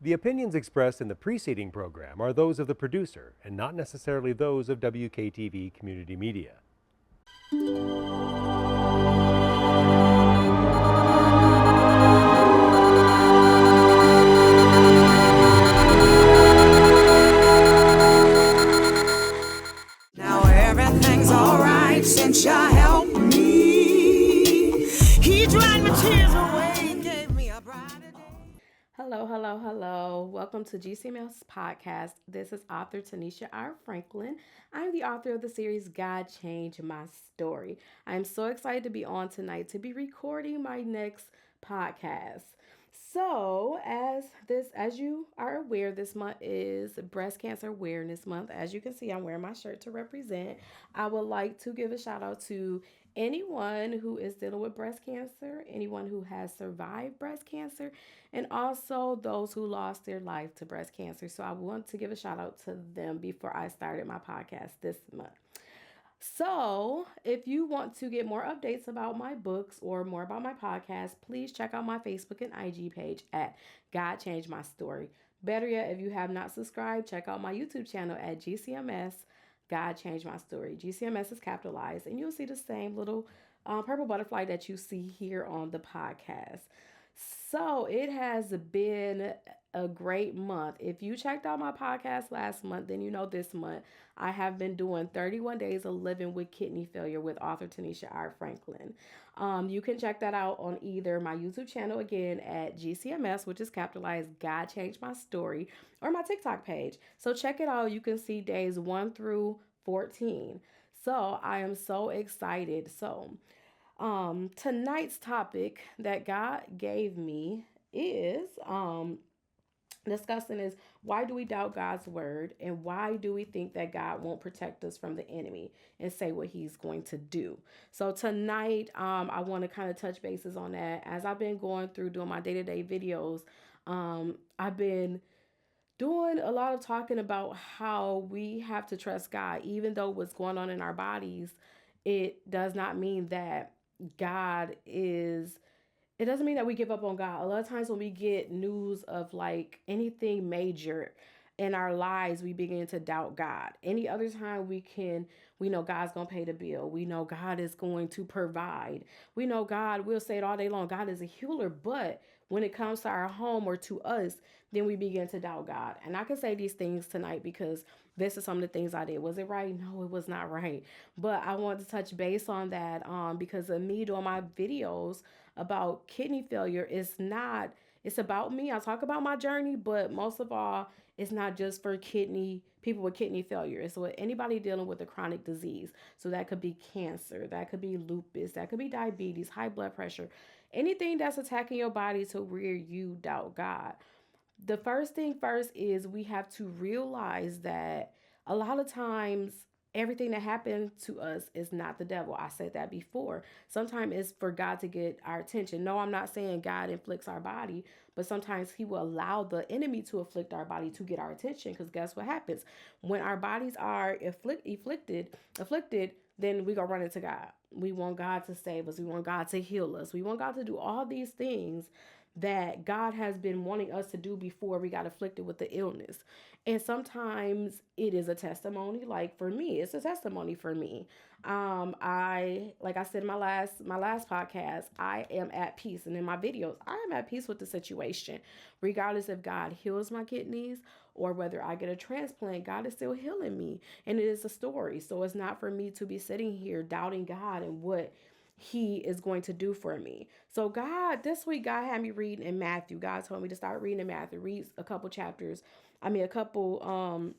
The opinions expressed in the preceding program are those of the producer and not necessarily those of WKTV Community Media. Now everything's alright since you helped me. He dried my tears away and gave me a brighter day. Hello, hello, hello. Welcome to GCMS Podcast. This is author Tanisha R. Franklin. I'm the author of the series God Changed My Story. I'm so excited to be on tonight to be recording my next podcast. So, as you are aware, this month is Breast Cancer Awareness Month. As you can see, I'm wearing my shirt to represent. I would like to give a shout out to anyone who is dealing with breast cancer, anyone who has survived breast cancer, and also those who lost their life to breast cancer. So I want to give a shout out to them before I started my podcast this month. So, if you want to get more updates about my books or more about my podcast, please check out my Facebook and IG page at God Changed My Story. Better yet, if you have not subscribed, check out my YouTube channel at GCMS God Changed My Story. GCMS is capitalized, and you'll see the same little purple butterfly that you see here on the podcast. So it has been a great month. If you checked out my podcast last month, then you know this month I have been doing 31 days of living with kidney failure with author Tanisha R. Franklin. You can check that out on either my YouTube channel again at GCMS, which is capitalized God Changed My Story, or my TikTok page. So check it out. You can see days 1 through 14. So I am so excited. Tonight's topic that God gave me is discussing is why do we doubt God's word and why do we think that God won't protect us from the enemy and say what he's going to do. So tonight I want to kind of touch bases on that as I've been going through doing my day-to-day videos. I've been doing a lot of talking about how we have to trust God even though what's going on in our bodies, it does not mean that God is it doesn't mean that we give up on God. A lot of times when we get news of like anything major in our lives, we begin to doubt God. Any other time we know God's going to pay the bill. We know God is going to provide. We know God, we'll say it all day long, God is a healer. But when it comes to our home or to us, then we begin to doubt God. And I can say these things tonight because this is some of the things I did. Was it right? No, it was not right. But I wanted to touch base on that because of me doing my videos about kidney failure. It's about me. I talk about my journey, but most of all, it's not just for kidney people with kidney failure. It's with anybody dealing with a chronic disease. So that could be cancer, that could be lupus, that could be diabetes, high blood pressure, anything that's attacking your body to where you doubt God. The first thing first is we have to realize that a lot of times everything that happened to us is not the devil. I said that before. Sometimes it's for God to get our attention. No, I'm not saying God inflicts our body, but sometimes he will allow the enemy to afflict our body to get our attention, because guess what happens? When our bodies are afflicted, then we gonna run into God. We want God to save us. We want God to heal us. We want God to do all these things that God has been wanting us to do before we got afflicted with the illness. And sometimes it is a testimony. Like for me, it's a testimony for me. I like I said in my last podcast, I am at peace. And in my videos, I am at peace with the situation. Regardless if God heals my kidneys or whether I get a transplant, God is still healing me. And it is a story. So it's not for me to be sitting here doubting God and what he is going to do for me. So this week, God had me reading in Matthew. God told me to start reading in Matthew. Read a couple chapters. A couple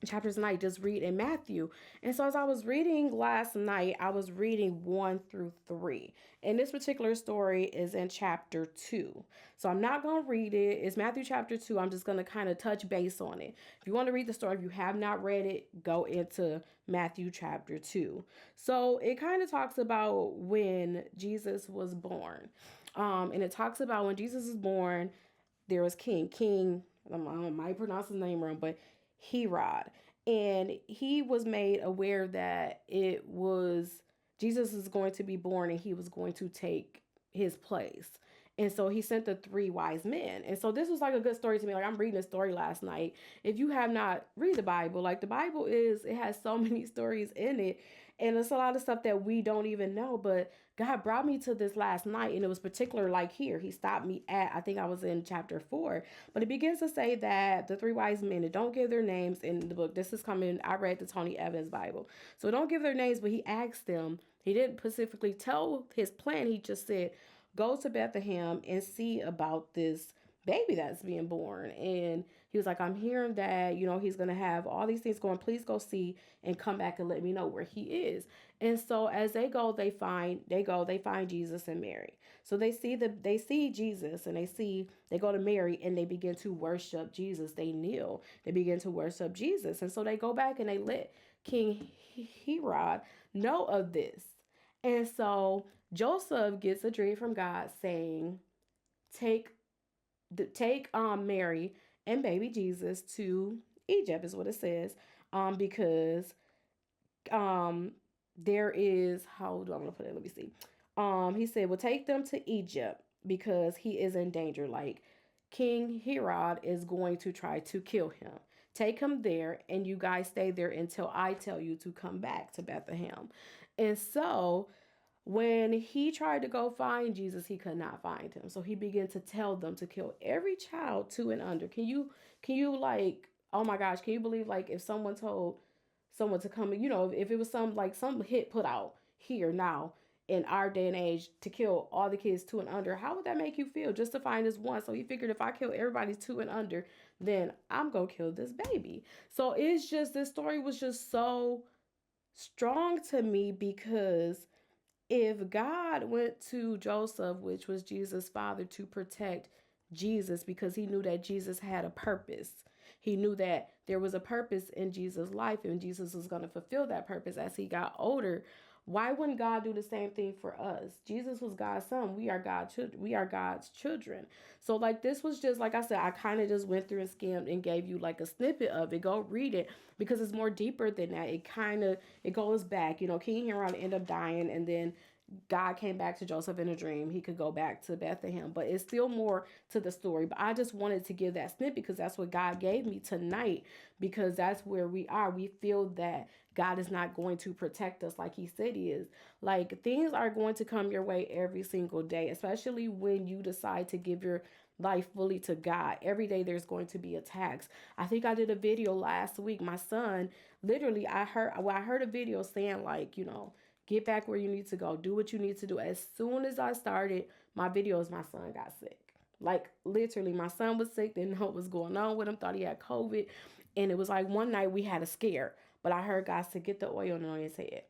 chapters a night. Just read in Matthew. And so as I was reading last night, I was reading 1 through 3. And this particular story is in chapter 2. So I'm not going to read it. It's Matthew chapter 2. I'm just going to kind of touch base on it. If you want to read the story, if you have not read it, go into Matthew chapter 2. So it kind of talks about when Jesus was born. And it talks about when Jesus was born, there was King, I might pronounce his name wrong, but Herod. And he was made aware that it was Jesus is going to be born and he was going to take his place. And so he sent the three wise men. And so this was like a good story to me. Like, I'm reading a story last night. If you have not read the Bible, like, the Bible it has so many stories in it. And it's a lot of stuff that we don't even know. But God brought me to this last night, and it was particular, like here. He stopped me at, I think I was in chapter 4. But it begins to say that the three wise men, and don't give their names in the book. This is coming, I read the Tony Evans Bible. So don't give their names, but he asked them, he didn't specifically tell his plan. He just said, go to Bethlehem and see about this baby that's being born. And he was like, I'm hearing that, he's going to have all these things going. Please go see and come back and let me know where he is. And so as they go, they find Jesus and Mary. So they see Jesus, and they go to Mary, and they begin to worship Jesus. They kneel, they begin to worship Jesus. And so they go back and they let King Herod know of this. And so Joseph gets a dream from God saying, take Mary and baby Jesus to Egypt, is what it says. Because there is, how do I want to put it? Let me see. He said, well, take them to Egypt because he is in danger. Like, King Herod is going to try to kill him. Take him there, and you guys stay there until I tell you to come back to Bethlehem. And so when he tried to go find Jesus, he could not find him. So he began to tell them to kill every child 2 and under. Can you like, oh my gosh, can you believe, like, if someone told someone to come, if it was some hit put out here now in our day and age to kill all the kids 2 and under, how would that make you feel just to find this one? So he figured, if I kill everybody 2 and under, then I'm going to kill this baby. So it's just, this story was just so strong to me, because if God went to Joseph, which was Jesus' father, to protect Jesus, because he knew that Jesus had a purpose. He knew that there was a purpose in Jesus' life, and Jesus was going to fulfill that purpose as he got older. Why wouldn't God do the same thing for us? Jesus was God's son. We are God's children. So, like, this was just, like I said, I kind of just went through and skimmed and gave you like a snippet of it. Go read it, because it's more deeper than that. It goes back. King Herod ended up dying, and then God came back to Joseph in a dream. He could go back to Bethlehem, but it's still more to the story. But I just wanted to give that snippet because that's what God gave me tonight, because that's where we are. We feel that God is not going to protect us like he said he is. Like, things are going to come your way every single day, especially when you decide to give your life fully to God. Every day there's going to be attacks. I think I did a video last week. My son, literally, I heard a video saying, like, get back where you need to go. Do what you need to do. As soon as I started my videos, my son got sick. Like, literally, my son was sick. Didn't know what was going on with him. Thought he had COVID. And it was like one night we had a scare. But I heard God say, get the oil on his head.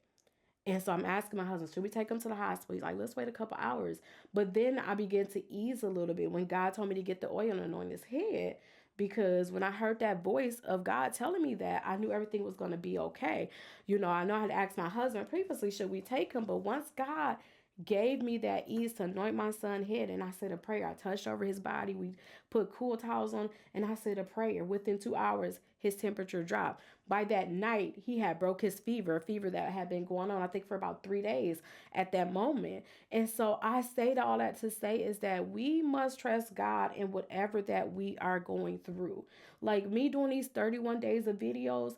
And so I'm asking my husband, should we take him to the hospital? He's like, let's wait a couple hours. But then I began to ease a little bit when God told me to get the oil on his head. Because when I heard that voice of God telling me that, I knew everything was going to be okay. I know I had asked my husband previously, should we take him? But once God gave me that ease to anoint my son's head, and I said a prayer, I touched over his body. We put cool towels on, and I said a prayer. Within 2 hours, his temperature dropped. By that night, he had broke his fever, a fever that had been going on, I think, for about 3 days at that moment. And so I say all that to say is that we must trust God in whatever that we are going through. Like, me doing these 31 days of videos,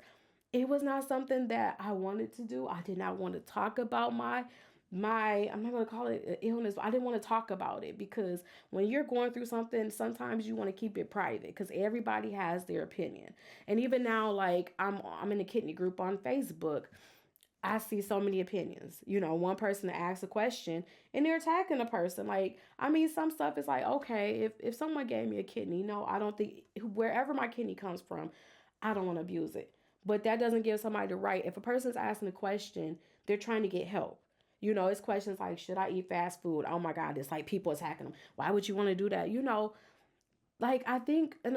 it was not something that I wanted to do. I did not want to talk about my I'm not going to call it an illness, but I didn't want to talk about it, because when you're going through something, sometimes you want to keep it private, because everybody has their opinion. And even now, like, I'm in a kidney group on Facebook. I see so many opinions. One person asks a question and they're attacking a person. Like, I mean, some stuff is like, okay, if someone gave me a kidney, no, I don't think, wherever my kidney comes from, I don't want to abuse it. But that doesn't give somebody the right. If a person's asking a question, they're trying to get help. It's questions like, should I eat fast food? Oh my God, it's like people attacking them. Why would you want to do that? Like, I think in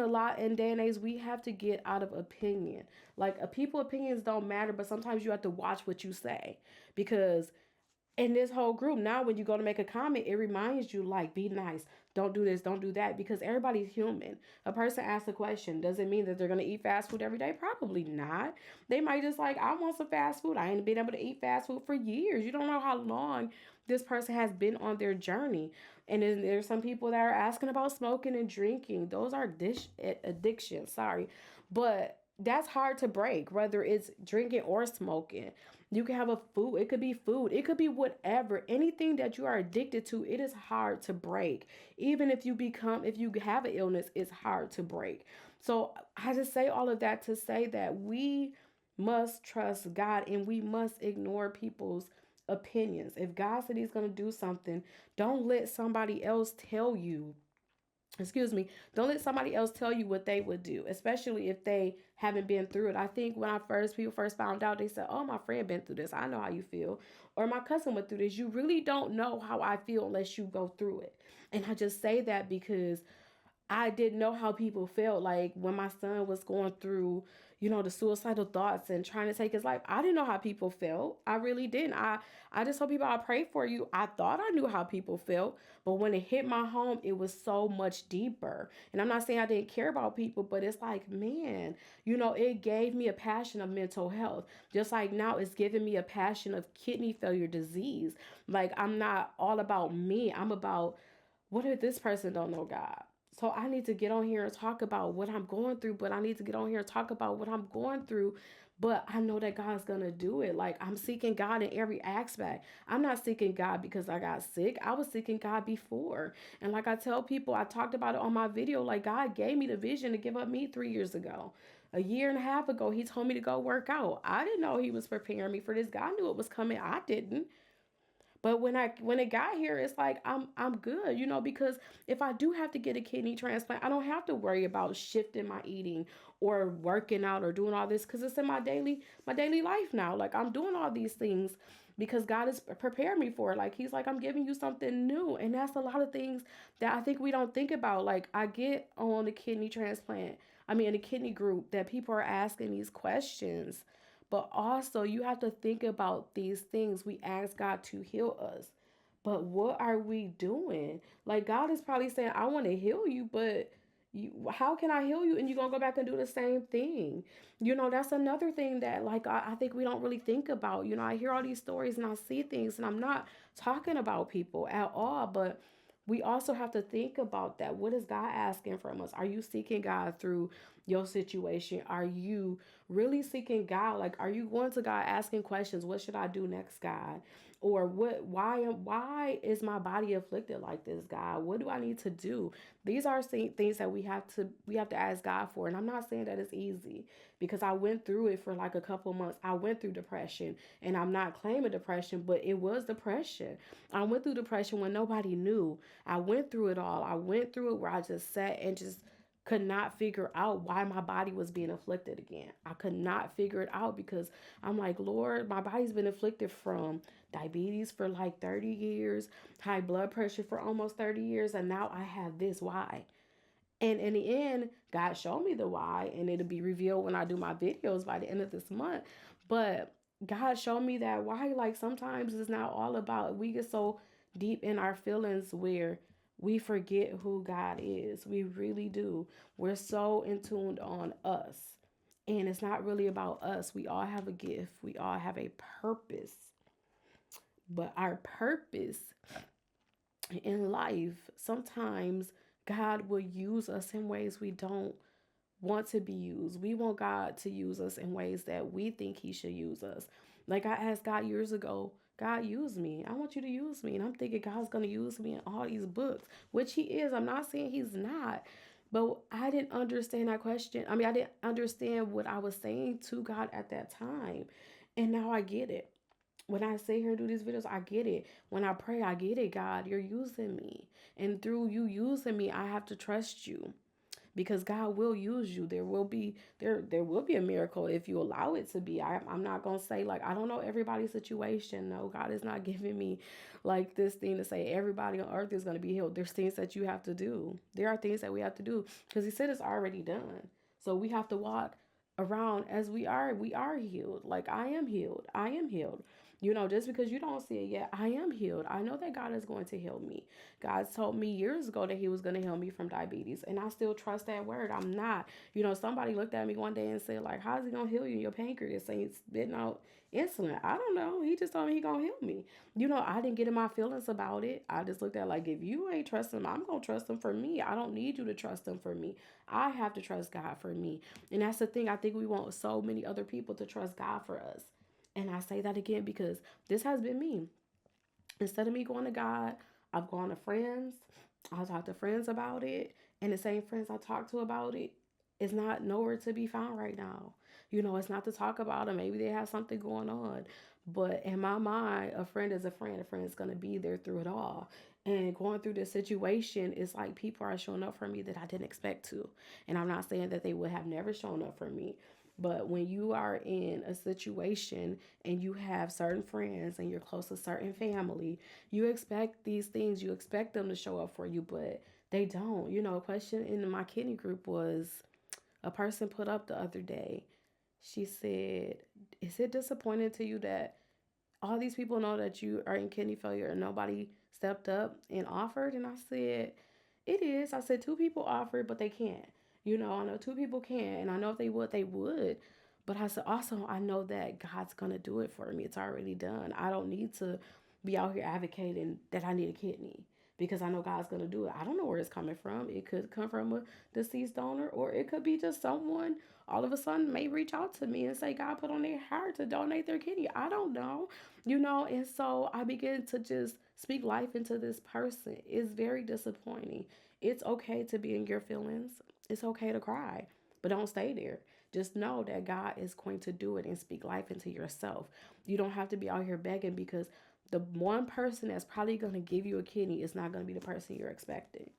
day and age, we have to get out of opinion. Like, people's opinions don't matter, but sometimes you have to watch what you say, because in this whole group, now when you go to make a comment, it reminds you, like, be nice. Don't do this, don't do that, because everybody's human. A person asks a question. Does it mean that they're going to eat fast food every day? Probably not. They might just like, I want some fast food. I ain't been able to eat fast food for years. You don't know how long this person has been on their journey. And then there's some people that are asking about smoking and drinking. Those are addictions, sorry. But that's hard to break, whether it's drinking or smoking. You can have a food, it could be food, it could be whatever. Anything that you are addicted to, it is hard to break. Even if you have an illness, it's hard to break. So I just say all of that to say that we must trust God and we must ignore people's opinions. If God said he's going to do something, don't let somebody else tell you, excuse me, don't let somebody else tell you what they would do, especially if they haven't been through it. I think when people first found out, they said, "Oh, my friend been through this. I know how you feel." Or my cousin went through this. You really don't know how I feel unless you go through it. And I just say that because I didn't know how people felt. Like when my son was going through, the suicidal thoughts and trying to take his life, I didn't know how people felt. I really didn't. I just told people I prayed for you. I thought I knew how people felt, but when it hit my home, it was so much deeper. And I'm not saying I didn't care about people, but it's like, man, it gave me a passion of mental health. Just like now it's giving me a passion of kidney failure disease. Like I'm not all about me. I'm about, what if this person don't know God? So I need to get on here and talk about what I'm going through, but I need to get on here and talk about what I'm going through. But I know that God's going to do it. Like I'm seeking God in every aspect. I'm not seeking God because I got sick. I was seeking God before. And like I tell people, I talked about it on my video, like God gave me the vision to give up meat 3 years ago. A year and a half ago, he told me to go work out. I didn't know he was preparing me for this. God knew it was coming. I didn't. But when it got here, it's like I'm good, because if I do have to get a kidney transplant, I don't have to worry about shifting my eating or working out or doing all this because it's in my daily life now. Like I'm doing all these things because God has prepared me for it. Like he's like, I'm giving you something new. And that's a lot of things that I think we don't think about. Like I get on the kidney transplant, in the kidney group that people are asking these questions. But also, you have to think about these things. We ask God to heal us. But what are we doing? Like, God is probably saying, I want to heal you, but how can I heal you? And you're going to go back and do the same thing. That's another thing that, like, I think we don't really think about. I hear all these stories and I see things, and I'm not talking about people at all, but we also have to think about that. What is God asking from us? Are you seeking God through your situation? Are you really seeking God? Like, are you going to God asking questions? What should I do next, God? Or why is my body afflicted like this, God? What do I need to do? These are things that we have to ask God for. And I'm not saying that it's easy because I went through it for like a couple months. I went through depression, and I'm not claiming depression, but it was depression. I went through depression when nobody knew. I went through it all. I went through it where I just sat and just could not figure out why my body was being afflicted again. I could not figure it out because I'm like, Lord, my body's been afflicted from diabetes for like 30 years, high blood pressure for almost 30 years, and now I have this. Why? And in the end, God showed me the why, and it'll be revealed when I do my videos by the end of this month. But God showed me that why, like sometimes it's not all about, we get so deep in our feelings where we forget who God is. We really do. We're so in tuned on us. And it's not really about us. We all have a gift. We all have a purpose. But our purpose in life, sometimes God will use us in ways we don't want to be used. We want God to use us in ways that we think he should use us. Like I asked God years ago, God, use me. I want you to use me. And I'm thinking God's going to use me in all these books, which he is. I'm not saying he's not. But I didn't understand that question. I didn't understand what I was saying to God at that time. And now I get it. When I sit here and do these videos, I get it. When I pray, I get it, God. You're using me. And through you using me, I have to trust you. Because God will use you. There will be a miracle if you allow it to be. I'm not going to say like, I don't know everybody's situation. No, God is not giving me like this thing to say everybody on earth is going to be healed. There's things that you have to do. There are things that we have to do because he said it's already done. So we have to walk around as we are. We are healed. Like I am healed. I am healed. Just because you don't see it yet, I am healed. I know that God is going to heal me. God told me years ago that he was going to heal me from diabetes, and I still trust that word. I'm not. Somebody looked at me one day and said, like, how's he going to heal you? Your pancreas ain't spitting out insulin. I don't know. He just told me he going to heal me. I didn't get in my feelings about it. I just looked at like, if you ain't trusting him, I'm going to trust him for me. I don't need you to trust him for me. I have to trust God for me. And that's the thing. I think we want so many other people to trust God for us. And I say that again because this has been me. Instead of me going to God, I've gone to friends. I talk to friends about it. And the same friends I talk to about it is not nowhere to be found right now. It's not to talk about it. Maybe they have something going on. But in my mind, a friend is a friend. A friend is going to be there through it all. And going through this situation, it's like people are showing up for me that I didn't expect to. And I'm not saying that they would have never shown up for me. But when you are in a situation and you have certain friends and you're close to certain family, you expect these things. You expect them to show up for you, but they don't. A question in my kidney group was a person put up the other day. She said, is it disappointing to you that all these people know that you are in kidney failure and nobody stepped up and offered? And I said, it is. I said, 2 people offered, but they can't. I know 2 people can, and I know if they would, they would. But I said, also, I know that God's going to do it for me. It's already done. I don't need to be out here advocating that I need a kidney because I know God's going to do it. I don't know where it's coming from. It could come from a deceased donor, or it could be just someone all of a sudden may reach out to me and say God put on their heart to donate their kidney. I don't know, and so I begin to just speak life into this person. It's very disappointing. It's okay to be in your feelings. It's okay to cry, but don't stay there. Just know that God is going to do it and speak life into yourself. You don't have to be out here begging because the one person that's probably going to give you a kidney is not going to be the person you're expecting.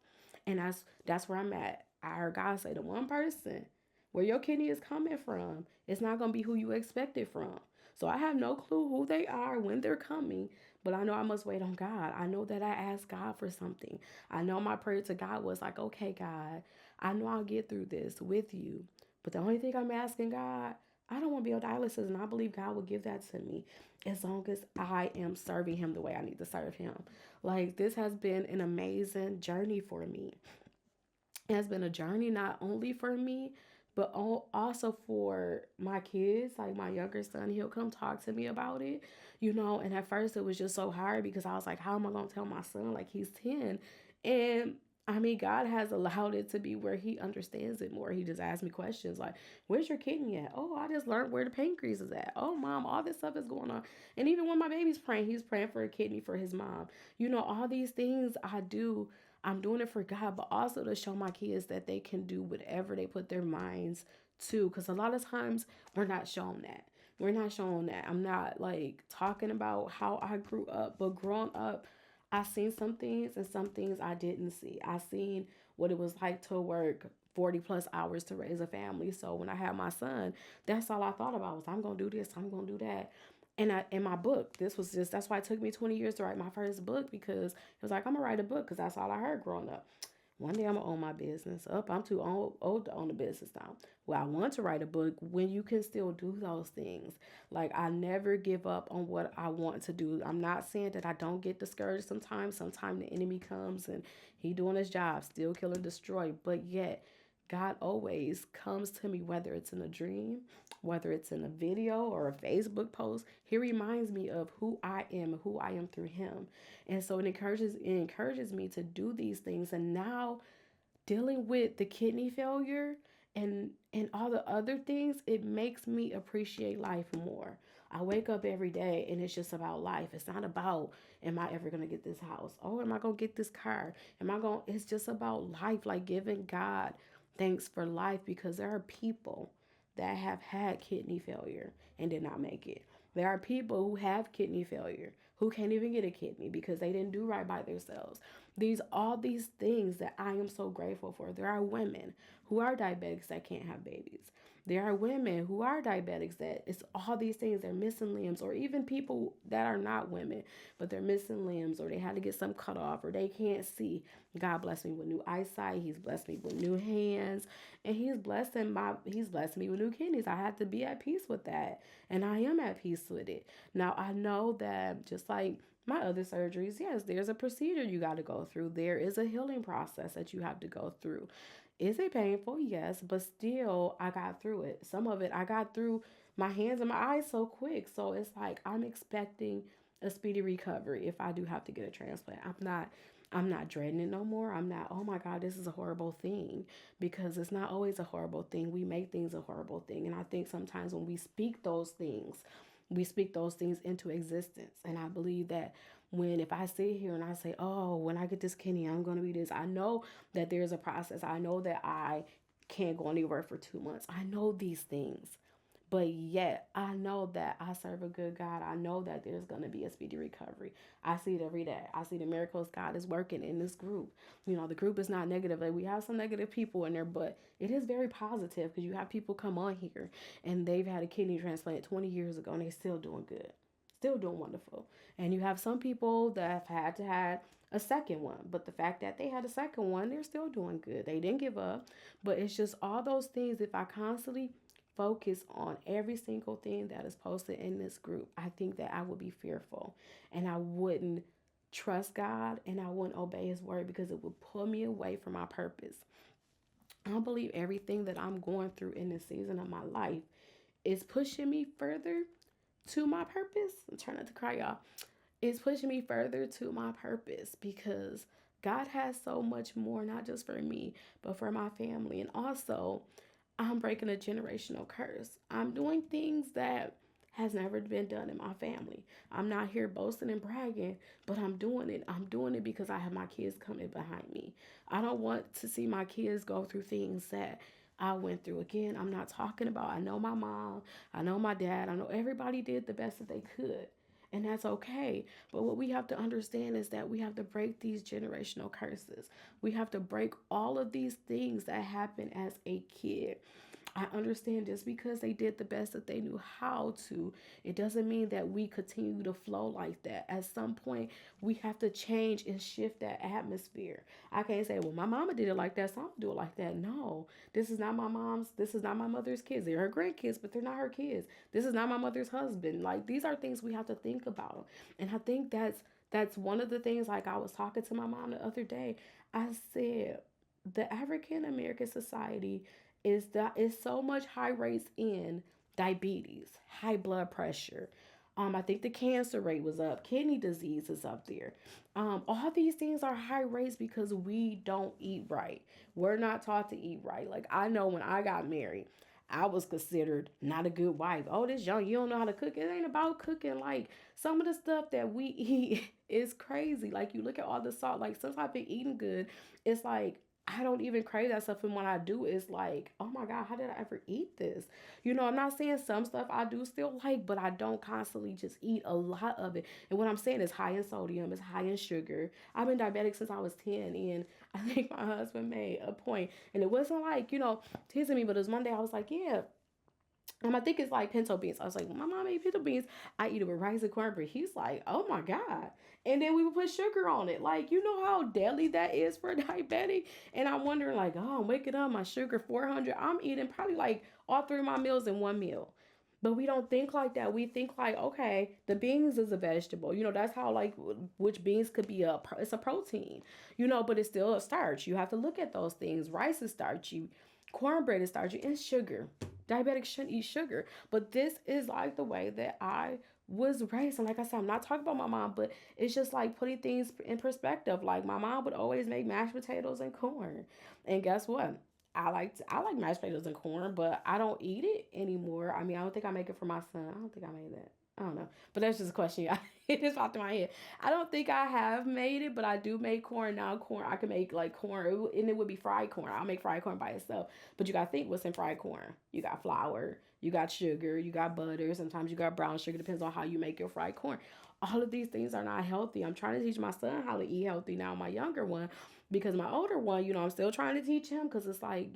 And that's where I'm at. I heard God say the one person where your kidney is coming from, it's not going to be who you expect it from. So I have no clue who they are, when they're coming, but I know I must wait on God. I know that I asked God for something. I know my prayer to God was like, okay, God, I know I'll get through this with you. But the only thing I'm asking God, I don't want to be on dialysis, and I believe God will give that to me as long as I am serving him the way I need to serve him. Like, this has been an amazing journey for me. It has been a journey not only for me, but also for my kids. Like my younger son, he'll come talk to me about it, and at first it was just so hard because I was like, how am I going to tell my son? Like, he's 10. And I mean, God has allowed it to be where he understands it more. He just asks me questions like, where's your kidney at? Oh, I just learned where the pancreas is at. Oh, mom, all this stuff is going on. And even when my baby's praying, he's praying for a kidney for his mom. All these things I do, I'm doing it for God, but also to show my kids that they can do whatever they put their minds to. Because a lot of times we're not shown that. We're not shown that. I'm not like talking about how I grew up, but growing up, I seen some things and some things I didn't see. I seen what it was like to work 40 plus hours to raise a family. So when I had my son, that's all I thought about was I'm going to do this, I'm going to do that. And in my book, that's why it took me 20 years to write my first book, because it was like, I'm going to write a book because that's all I heard growing up. One day I'm going to own my business. I'm too old to own a business now. Well, I want to write a book when you can still do those things. Like, I never give up on what I want to do. I'm not saying that I don't get discouraged sometimes. Sometimes the enemy comes and he doing his job, steal, kill, and destroy. But yet, God always comes to me, whether it's in a dream, whether it's in a video or a Facebook post. He reminds me of who I am through him. And so it encourages me to do these things. And now dealing with the kidney failure and all the other things, it makes me appreciate life more. I wake up every day and it's just about life. It's not about, am I ever going to get this house? Oh, am I going to get this car? It's just about life, like giving God thanks for life, because there are people that have had kidney failure and did not make it. There are people who have kidney failure who can't even get a kidney because they didn't do right by themselves. All these things that I am so grateful for. There are women who are diabetics that can't have babies. There are women who are diabetics that it's all these things. They're missing limbs, or even people that are not women, but they're missing limbs, or they had to get some cut off, or they can't see. God blessed me with new eyesight. He's blessed me with new hands. and he's blessing me with new kidneys. I had to be at peace with that, and I am at peace with it. Now I know that just like my other surgeries, yes, there's a procedure you got to go through. There is a healing process that you have to go through. Is it painful? Yes, but still, I got through it. Some of it I got through my hands and my eyes so quick. So it's like I'm expecting a speedy recovery if I do have to get a transplant. I'm not dreading it no more. I'm not, oh my God, this is a horrible thing, because it's not always a horrible thing. We make things a horrible thing. And I think sometimes when we speak those things into existence. And I believe that if I sit here and I say, oh, when I get this kidney, I'm going to be this, I know that there's a process. I know that I can't go anywhere for 2 months. I know these things. But yet, I know that I serve a good God. I know that there's going to be a speedy recovery. I see it every day. I see the miracles God is working in this group. The group is not negative. Like, we have some negative people in there, but it is very positive, because you have people come on here and they've had a kidney transplant 20 years ago and they're still doing good, still doing wonderful. And you have some people that have had to have a second one, but the fact that they had a second one, they're still doing good. They didn't give up. But it's just all those things. If I constantly focus on every single thing that is posted in this group, I think that I would be fearful, and I wouldn't trust God, and I wouldn't obey his word, because it would pull me away from my purpose. I believe everything that I'm going through in this season of my life is pushing me further to my purpose. I'm trying not to cry, y'all. It's pushing me further to my purpose, because God has so much more, not just for me, but for my family. And also, I'm breaking a generational curse. I'm doing things that has never been done in my family. I'm not here boasting and bragging, but I'm doing it. I'm doing it because I have my kids coming behind me. I don't want to see my kids go through things that I went through. Again, I'm not talking about, I know my mom, I know my dad, I know everybody did the best that they could. And that's okay. But what we have to understand is that we have to break these generational curses. We have to break all of these things that happen as a kid. I understand just because they did the best that they knew how to, it doesn't mean that we continue to flow like that. At some point, we have to change and shift that atmosphere. I can't say, well, my mama did it like that, so I'm gonna do it like that. No, this is not my mother's kids. They're her grandkids, but they're not her kids. This is not my mother's husband. Like, these are things we have to think about. And I think that's one of the things. Like, I was talking to my mom the other day. I said, the African American society is so much high rates in diabetes, high blood pressure. I think the cancer rate was up, kidney disease is up there. All these things are high rates because we don't eat right. We're not taught to eat right. Like, I know when I got married, I was considered not a good wife. Oh, this young, you don't know how to cook. It ain't about cooking. Like, some of the stuff that we eat is crazy. Like, you look at all the salt. Like, since I've been eating good, it's like, I don't even crave that stuff. And when I do, it's like, oh my God, how did I ever eat this? I'm not saying some stuff I do still like, but I don't constantly just eat a lot of it. And what I'm saying is high in sodium, it's high in sugar. I've been diabetic since I was 10. And I think my husband made a point. And it wasn't like, teasing me, but it was one day I was like, yeah. I think it's like pinto beans. I was like, well, my mom made pinto beans. I eat it with rice and cornbread. He's like, oh my God. And then we would put sugar on it. Like, you know how deadly that is for a diabetic? And I'm wondering, like, oh, I'm waking up, my sugar 400. I'm eating probably like all 3 of my meals in one meal. But we don't think like that. We think like, okay, the beans is a vegetable. That's how, like, which beans could be it's a protein, but it's still a starch. You have to look at those things. Rice is starchy. Cornbread is starchy, and sugar. Diabetics shouldn't eat sugar. But this is like the way that I was raised. And like I said, I'm not talking about my mom, but it's just like putting things in perspective. Like, my mom would always make mashed potatoes and corn. And guess what? I like mashed potatoes and corn, but I don't eat it anymore. I mean, I don't think I make it for my son. I don't think I made that. I don't know. But that's just a question. It just popped in my head. I don't think I have made it, but I do make corn now. Corn, I can make like corn, and it would be fried corn. I'll make fried corn by itself. But you got to think what's in fried corn. You got flour, you got sugar, you got butter. Sometimes you got brown sugar. Depends on how you make your fried corn. All of these things are not healthy. I'm trying to teach my son how to eat healthy now, my younger one. Because my older one, I'm still trying to teach him, because it's like,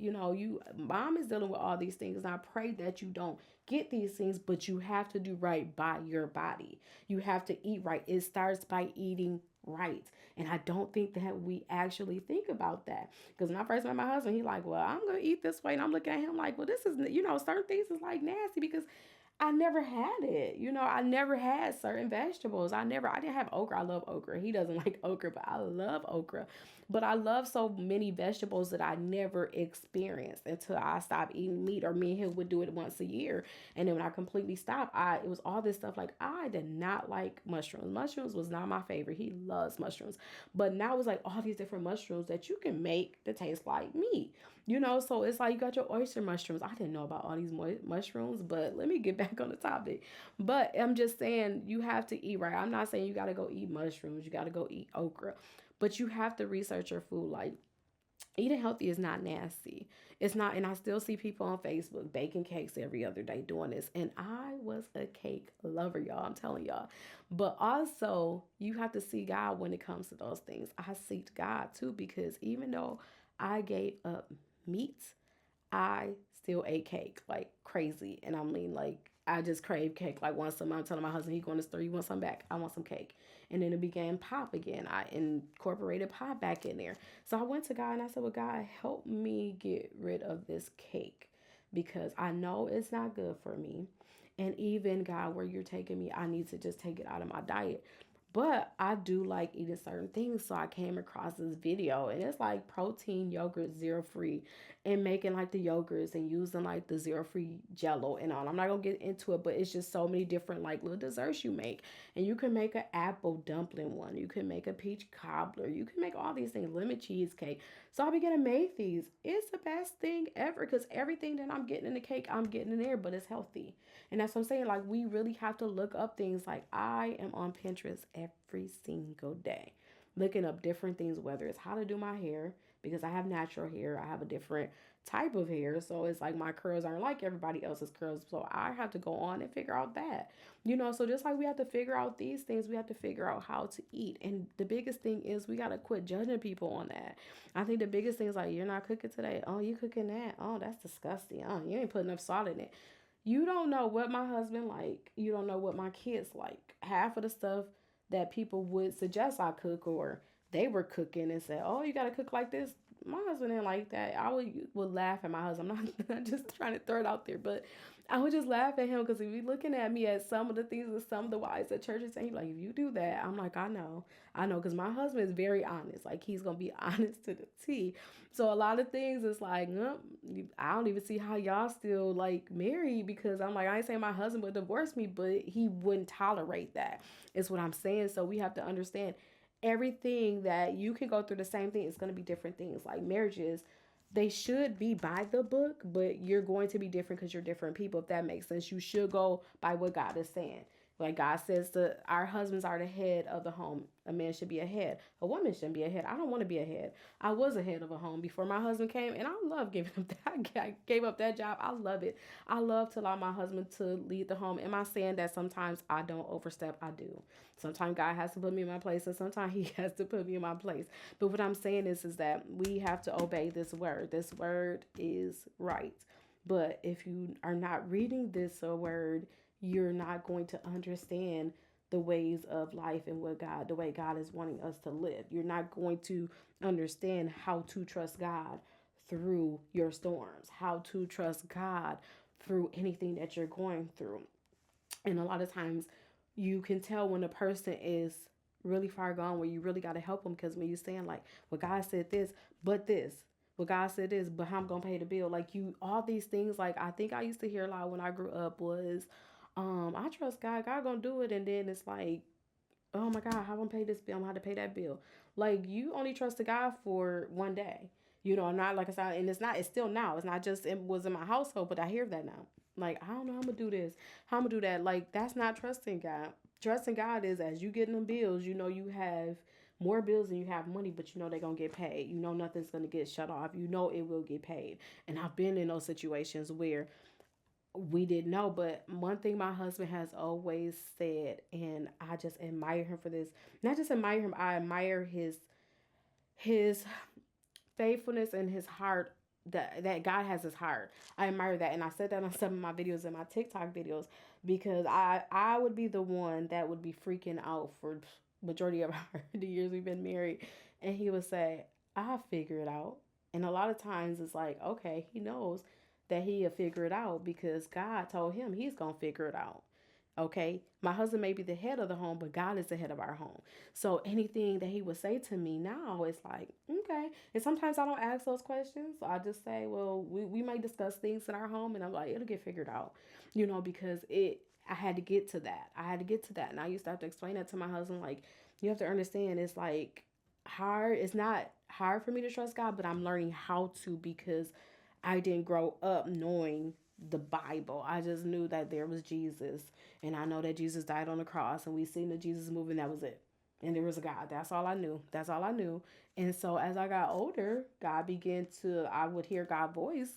mom is dealing with all these things. And I pray that you don't get these things, but you have to do right by your body. You have to eat right. It starts by eating right. And I don't think that we actually think about that. Because when I first met my husband, he like, well, I'm gonna eat this way. And I'm looking at him like, well, this is, certain things is like nasty because I never had it. I never had certain vegetables. I didn't have okra. I love okra. He doesn't like okra, but I love okra. But I love so many vegetables that I never experienced until I stopped eating meat, or me and him would do it once a year. And then when I completely stopped, it was all this stuff. Like, I did not like mushrooms. Mushrooms was not my favorite. He loves mushrooms. But now it's like all these different mushrooms that you can make that taste like meat. So it's like you got your oyster mushrooms. I didn't know about all these mushrooms, but let me get back on the topic. But I'm just saying you have to eat right. I'm not saying you got to go eat mushrooms. You got to go eat okra. But you have to research your food. Like, eating healthy is not nasty. It's not. And I still see people on Facebook baking cakes every other day doing this. And I was a cake lover, y'all. I'm telling y'all. But also, you have to see God when it comes to those things. I seek God too, because even though I gave up meat, I still ate cake like crazy. And I mean, like, I just crave cake. Like, once a month, I'm telling my husband, he going to the store, he wants some back. I want some cake. And then it began pop again. I incorporated pop back in there. So I went to God and I said, well, God, help me get rid of this cake because I know it's not good for me. And even, God, where you're taking me, I need to just take it out of my diet. But I do like eating certain things. So I came across this video and it's like protein yogurt, zero free, and making like the yogurts and using like the zero free jello and all. I'm not going to get into it, but it's just so many different like little desserts you make. And you can make an apple dumpling one. You can make a peach cobbler. You can make all these things, lemon cheesecake. So I began to make these. It's the best thing ever because everything that I'm getting in the cake, I'm getting in there, but it's healthy. And that's what I'm saying. Like, we really have to look up things. Like, I am on Pinterest every single day, looking up different things, whether it's how to do my hair, because I have natural hair. I have a different type of hair. So it's like my curls aren't like everybody else's curls. So I have to go on and figure out that, so just like we have to figure out these things, we have to figure out how to eat. And the biggest thing is we got to quit judging people on that. I think the biggest thing is like, you're not cooking today. Oh, you cooking that? Oh, that's disgusting. Oh, you ain't putting enough salt in it. You don't know what my husband like. You don't know what my kids like. Half of the stuff that people would suggest I cook, or they were cooking and said, oh, you got to cook like this. My husband didn't like that. I would laugh at my husband. I'm not just trying to throw it out there, but I would just laugh at him because he be looking at me at some of the things that some of the wives at church are saying. Like, if you do that, I'm like, I know, because my husband is very honest. Like, he's gonna be honest to the T. So a lot of things is like, I don't even see how y'all still like married, because I'm like, I ain't saying my husband would divorce me, but he wouldn't tolerate that. Is what I'm saying. So we have to understand everything that you can go through the same thing. It's gonna be different things. Like marriages, they should be by the book, but you're going to be different because you're different people, if that makes sense. You should go by what God is saying. Like God says, our husbands are the head of the home. A man should be a head. A woman shouldn't be a head. I don't want to be a head. I was a head of a home before my husband came, and I love giving up that. I gave up that job. I love it. I love to allow my husband to lead the home. Am I saying that sometimes I don't overstep? I do. Sometimes God has to put me in my place, and sometimes he has to put me in my place. But what I'm saying is that we have to obey this word. This word is right. But if you are not reading this word, you're not going to understand the ways of life and the way God is wanting us to live. You're not going to understand how to trust God through your storms, how to trust God through anything that you're going through. And a lot of times you can tell when a person is really far gone, where you really got to help them, because when you're saying like, well, God said this, but this. Well, God said this, but how I'm going to pay the bill? Like all these things, like I think I used to hear a lot when I grew up was, I trust God. God gonna do it. And then it's like, oh my God, how am I gonna pay this bill? I'm gonna have to pay that bill. Like, you only trust God for one day. Not like I said, and it's still now. It's not just it was in my household, but I hear that now. Like, I don't know how I'm gonna do this. How I'm gonna do that. Like, that's not trusting God. Trusting God is as you getting them bills, you have more bills than you have money, but they're going to get paid. Nothing's going to get shut off. It will get paid. And I've been in those situations where we didn't know. But one thing my husband has always said, and I just admire him for this. Not just admire him, I admire his faithfulness and his heart, that God has his heart. I admire that. And I said that on some of my videos, in my TikTok videos, because I would be the one that would be freaking out for majority of the years we've been married. And he would say, I'll figure it out. And a lot of times it's like, okay, he knows that he'll figure it out because God told him he's going to figure it out. Okay, my husband may be the head of the home, but God is the head of our home. So anything that he would say to me now is like, okay. And sometimes I don't ask those questions. I just say, well, we might discuss things in our home, and I'm like, it'll get figured out, because I had to get to that. I had to get to that. And I used to have to explain that to my husband. Like, you have to understand, it's like hard. It's not hard for me to trust God, but I'm learning how to because I didn't grow up knowing the Bible. I just knew that there was Jesus, and I know that Jesus died on the cross, and we seen the Jesus movie, and that was it. And there was a God. That's all I knew. That's all I knew. And so as I got older, I would hear God's voice,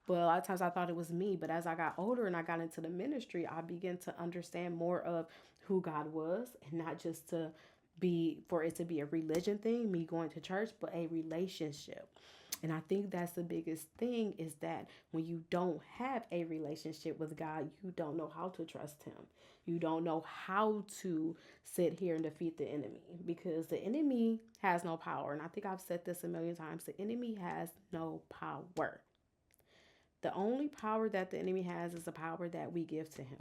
but a lot of times I thought it was me. But as I got older and I got into the ministry, I began to understand more of who God was, and not just for it to be a religion thing, me going to church, but a relationship. And I think that's the biggest thing is that when you don't have a relationship with God, you don't know how to trust him. You don't know how to sit here and defeat the enemy because the enemy has no power. And I think I've said this a million times. The enemy has no power. The only power that the enemy has is the power that we give to him.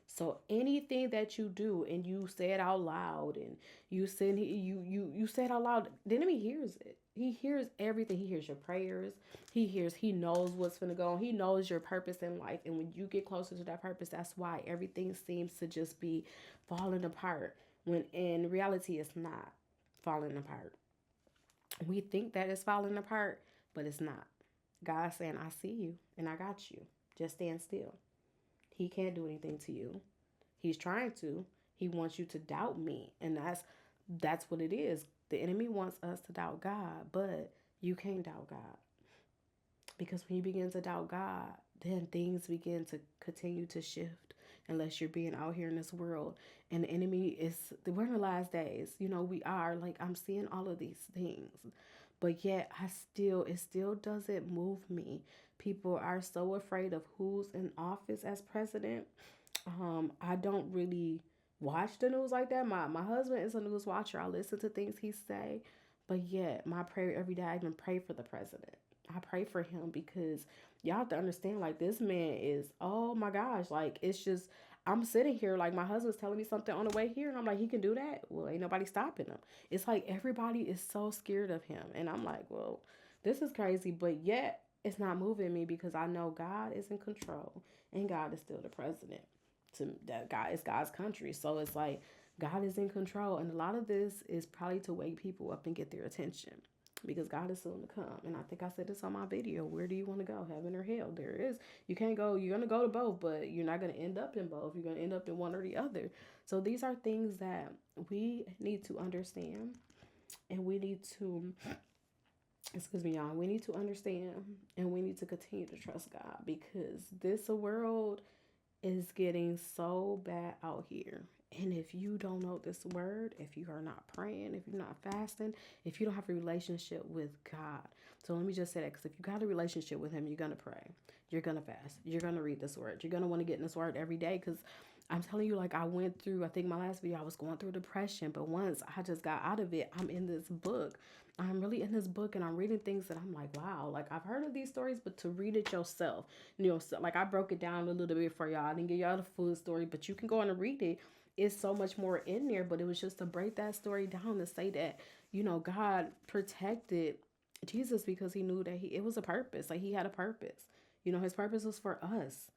So anything that you do and you say it out loud and you say it out loud, the enemy hears it. He hears everything. He hears your prayers. He knows what's going to go on. He knows your purpose in life. And when you get closer to that purpose, that's why everything seems to just be falling apart when in reality it's not falling apart. We think that it's falling apart, but it's not. God's saying, I see you and I got you. Just stand still. He can't do anything to you. He's trying to. He wants you to doubt me. And that's what it is. The enemy wants us to doubt God, but you can't doubt God. Because when you begin to doubt God, then things begin to continue to shift unless you're being out here in this world. And the enemy we're in the last days. We are. Like, I'm seeing all of these things. But yet it still doesn't move me. People are so afraid of who's in office as president. I don't really watch the news like that. My husband is a news watcher. I listen to things he say. But yet my prayer every day, I even pray for the president. I pray for him because y'all have to understand, like, this man is, oh my gosh, like, it's just, I'm sitting here, like, my husband's telling me something on the way here, and I'm like, he can do that? Well, ain't nobody stopping him. It's like everybody is so scared of him. And I'm like, well, this is crazy, but yet it's not moving me because I know God is in control, and God is still the president. That God is God's country. So it's like God is in control. And a lot of this is probably to wake people up and get their attention because God is soon to come. And I think I said this on my video. Where do you want to go? Heaven or hell? You can't go. You're going to go to both, but you're not going to end up in both. You're going to end up in one or the other. So these are things that we need to understand, and we need to, y'all, we need to understand, and we need to continue to trust God because this world is getting so bad out here. And if you don't know this word, if you are not praying, if you're not fasting, if you don't have a relationship with God. So let me just say that, because if you got a relationship with him, you're going to pray. You're going to fast. You're going to read this word. You're going to want to get in this word every day, because I'm telling you, like, I went through, I think my last video, I was going through depression. But once I just got out of it, I'm in this book. I'm really in this book, and I'm reading things that I'm like, wow, like, I've heard of these stories, but to read it yourself, so, like, I broke it down a little bit for y'all. I didn't give y'all the full story, but you can go on and read it. It's so much more in there, but it was just to break that story down to say that, God protected Jesus because he knew that it was a purpose. Like, he had a purpose. His purpose was for us.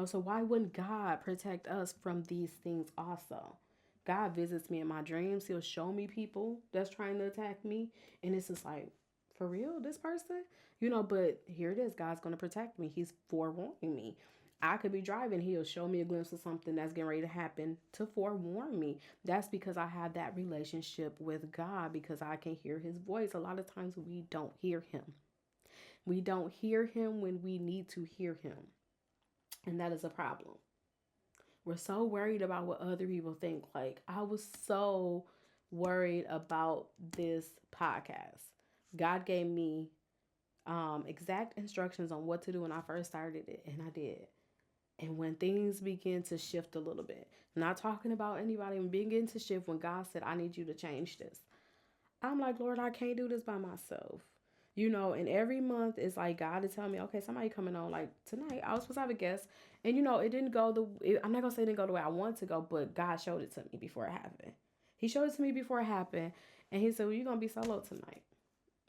So why wouldn't God protect us from these things also? God visits me in my dreams. He'll show me people that's trying to attack me. And it's just like, for real, this person? But here it is. God's going to protect me. He's forewarning me. I could be driving. He'll show me a glimpse of something that's getting ready to happen to forewarn me. That's because I have that relationship with God, because I can hear his voice. A lot of times we don't hear him. We don't hear him when we need to hear him. And that is a problem. We're so worried about what other people think. Like, I was so worried about this podcast. God gave me exact instructions on what to do when I first started it, and I did. And when things begin to shift a little bit, not talking about anybody, begin to shift when God said, I need you to change this. I'm like, Lord, I can't do this by myself. And every month it's like God is telling me, okay, somebody coming on. Like tonight, I was supposed to have a guest, and it didn't go I'm not gonna say it didn't go the way I want to go, but God showed it to me before it happened. He showed it to me before it happened, and He said, well, you're gonna be solo tonight.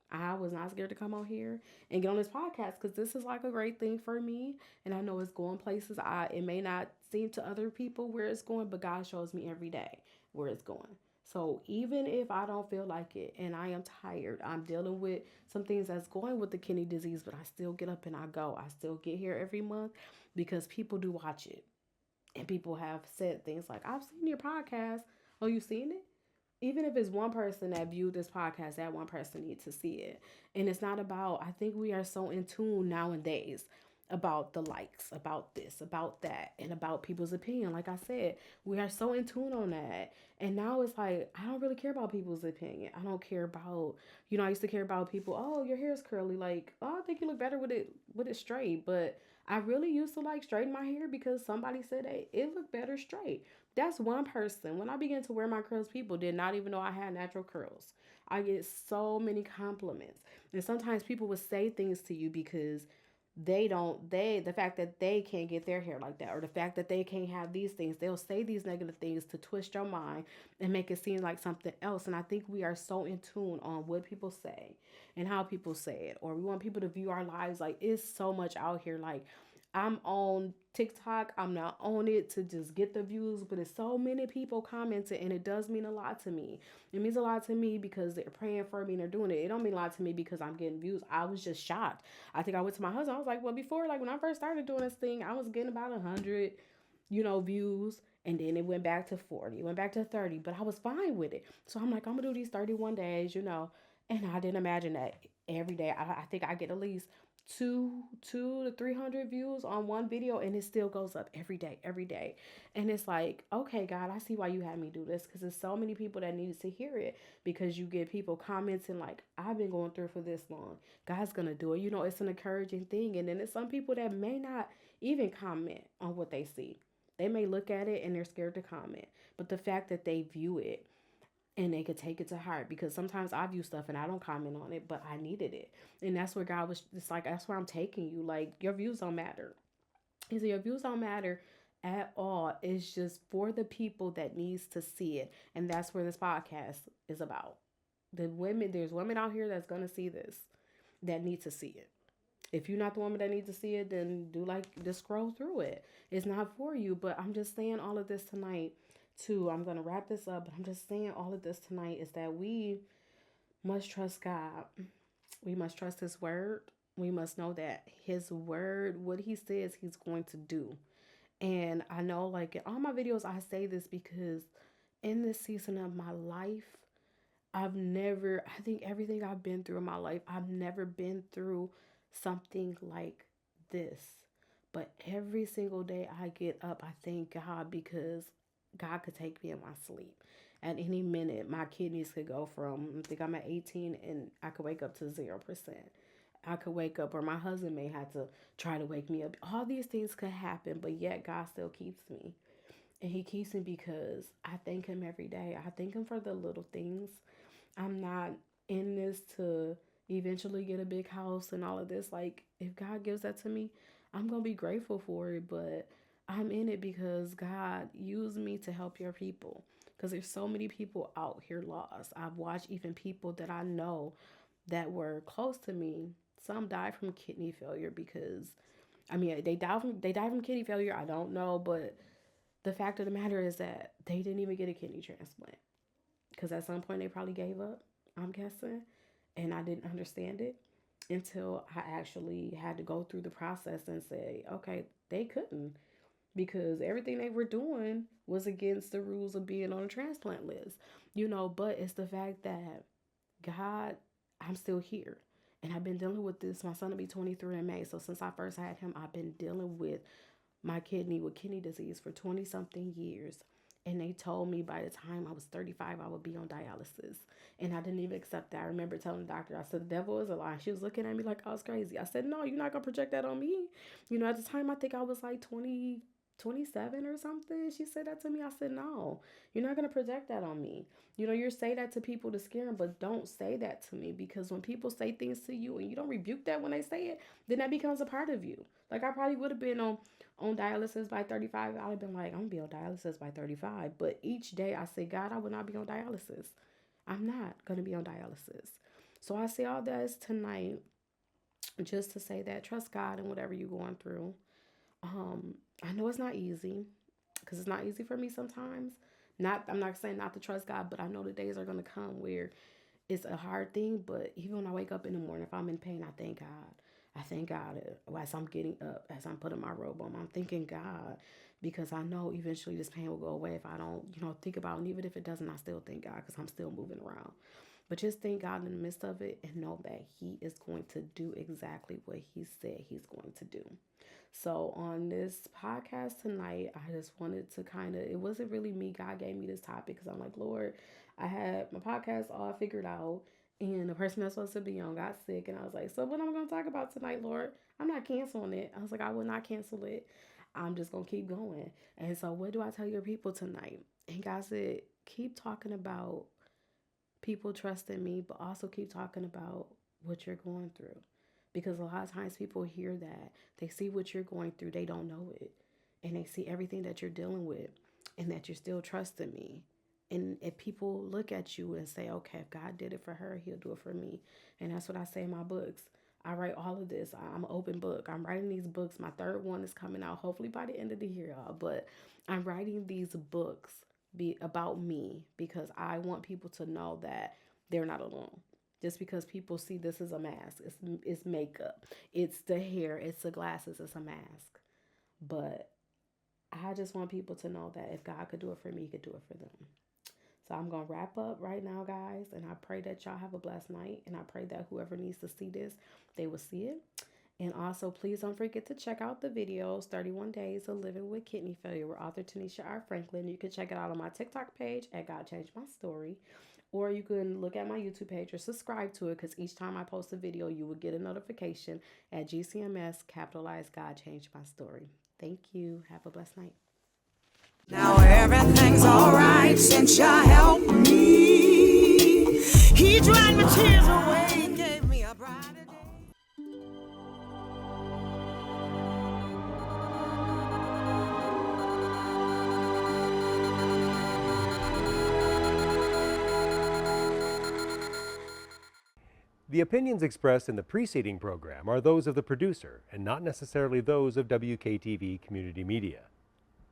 I was not scared to come on here and get on this podcast because this is like a great thing for me, and I know it's going places. It may not seem to other people where it's going, but God shows me every day where it's going. So even if I don't feel like it and I am tired, I'm dealing with some things that's going with the kidney disease, but I still get up and I go. I still get here every month because people do watch it. And people have said things like, I've seen your podcast. Oh, you seen it? Even if it's one person that viewed this podcast, that one person needs to see it. And it's not about, I think we are so in tune nowadays about the likes, about this, about that, and about people's opinion. Like I said, we are so in tune on that. And now it's like, I don't really care about people's opinion. I don't care about, I used to care about people, oh, your hair is curly. Like, oh, I think you look better with it straight. But I really used to like straighten my hair because somebody said, hey, it looked better straight. That's one person. When I began to wear my curls, people did not even know I had natural curls. I get so many compliments. And sometimes people would say things to you because the fact that they can't get their hair like that, or the fact that they can't have these things, they'll say these negative things to twist your mind and make it seem like something else. And I think we are so in tune on what people say and how people say it, or we want people to view our lives. Like, it's so much out here. Like, I'm on TikTok. I'm not on it to just get the views, but it's so many people commenting, and it does mean a lot to me. It means a lot to me because they're praying for me and they're doing it. It don't mean a lot to me because I'm getting views. I was just shocked. I think I went to my husband. I was like, well, before, like when I first started doing this thing, I was getting about 100, views. And then it went back to 40, it went back to 30, but I was fine with it. So I'm like, I'm gonna do these 31 days, and I didn't imagine that every day. I think I get at least 200 to 300 views on one video, and it still goes up every day. And it's like, okay, God, I see why you had me do this, because there's so many people that needed to hear it, because you get people commenting like, I've been going through for this long, God's gonna do it. It's an encouraging thing. And then there's some people that may not even comment on what they see. They may look at it and they're scared to comment, but the fact that they view it and they could take it to heart, because sometimes I view stuff and I don't comment on it, but I needed it. And that's where God was just like, that's where I'm taking you. Like, your views don't matter. He said, your views don't matter at all. It's just for the people that needs to see it. And that's where this podcast is about. There's women out here that's going to see this, that need to see it. If you're not the woman that needs to see it, then just scroll through it. It's not for you. But I'm just saying all of this tonight too. I'm going to wrap this up, but I'm just saying all of this tonight is that we must trust God. We must trust His word. We must know that His word, what He says, He's going to do. And I know, like, in all my videos, I say this because in this season of my life, I think everything I've been through in my life, I've never been through something like this. But every single day I get up, I thank God, because God could take me in my sleep. At any minute, my kidneys could go from, I think I'm at 18, and I could wake up to 0%. I could wake up, or my husband may have to try to wake me up. All these things could happen, but yet God still keeps me. And He keeps me because I thank Him every day. I thank Him for the little things. I'm not in this to eventually get a big house and all of this. Like, if God gives that to me, I'm going to be grateful for it. But I'm in it because God used me to help your people. Because there's so many people out here lost. I've watched even people that I know that were close to me. Some died from kidney failure because, they died from kidney failure. I don't know. But the fact of the matter is that they didn't even get a kidney transplant. Because at some point they probably gave up, I'm guessing. And I didn't understand it until I actually had to go through the process and say, okay, they couldn't, because everything they were doing was against the rules of being on a transplant list, but it's the fact that God, I'm still here. And I've been dealing with this. My son will be 23 in May. So since I first had him, I've been dealing with my kidney disease for 20 something years. And they told me by the time I was 35, I would be on dialysis. And I didn't even accept that. I remember telling the doctor, I said, the devil is a lie. She was looking at me like I was crazy. I said, no, you're not going to project that on me. You know, at the time, I think I was like 27 or something. She said that to me. I said, no, you're not going to project that on me. You know, you're saying that to people to scare them, but don't say that to me, because when people say things to you and you don't rebuke that when they say it, then that becomes a part of you. Like, I probably would have been on dialysis by 35. I'd have been like, I'm going to be on dialysis by 35. But each day I say, God, I will not be on dialysis. I'm not going to be on dialysis. So I say all that tonight just to say that trust God in whatever you're going through. I know it's not easy, because it's not easy for me sometimes. I'm not saying not to trust God, but I know the days are going to come where it's a hard thing. But even when I wake up in the morning, if I'm in pain, I thank God. I thank God as I'm getting up, as I'm putting my robe on. I'm thanking God, because I know eventually this pain will go away if I don't, think about it. And even if it doesn't, I still thank God, because I'm still moving around. But just thank God in the midst of it, and know that He is going to do exactly what He said He's going to do. So on this podcast tonight, I just wanted to it wasn't really me. God gave me this topic because I'm like, Lord, I had my podcast all figured out, and the person that's supposed to be on got sick. And I was like, so what am I going to talk about tonight, Lord? I'm not canceling it. I was like, I will not cancel it. I'm just going to keep going. And so what do I tell your people tonight? And God said, keep talking about people trusting me, but also keep talking about what you're going through. Because a lot of times people hear that, they see what you're going through, they don't know it. And they see everything that you're dealing with, and that you're still trusting me. And if people look at you and say, okay, if God did it for her, He'll do it for me. And that's what I say in my books. I write all of this. I'm an open book. I'm writing these books. My third one is coming out hopefully by the end of the year, y'all. But I'm writing these books about me, because I want people to know that they're not alone. Just because people see this as a mask, it's makeup, it's the hair, it's the glasses, it's a mask. But I just want people to know that if God could do it for me, He could do it for them. So I'm going to wrap up right now, guys. And I pray that y'all have a blessed night. And I pray that whoever needs to see this, they will see it. And also, please don't forget to check out the videos, 31 Days of Living with Kidney Failure with author Tanisha R. Franklin. You can check it out on my TikTok page at God Changed My Story. Or you can look at my YouTube page or subscribe to it, because each time I post a video, you will get a notification at GCMS, capitalized God Changed My Story. Thank you. Have a blessed night. Now everything's alright since you helped me. He dried my tears away and gave me a brighter day. The opinions expressed in the preceding program are those of the producer and not necessarily those of WKTV Community Media.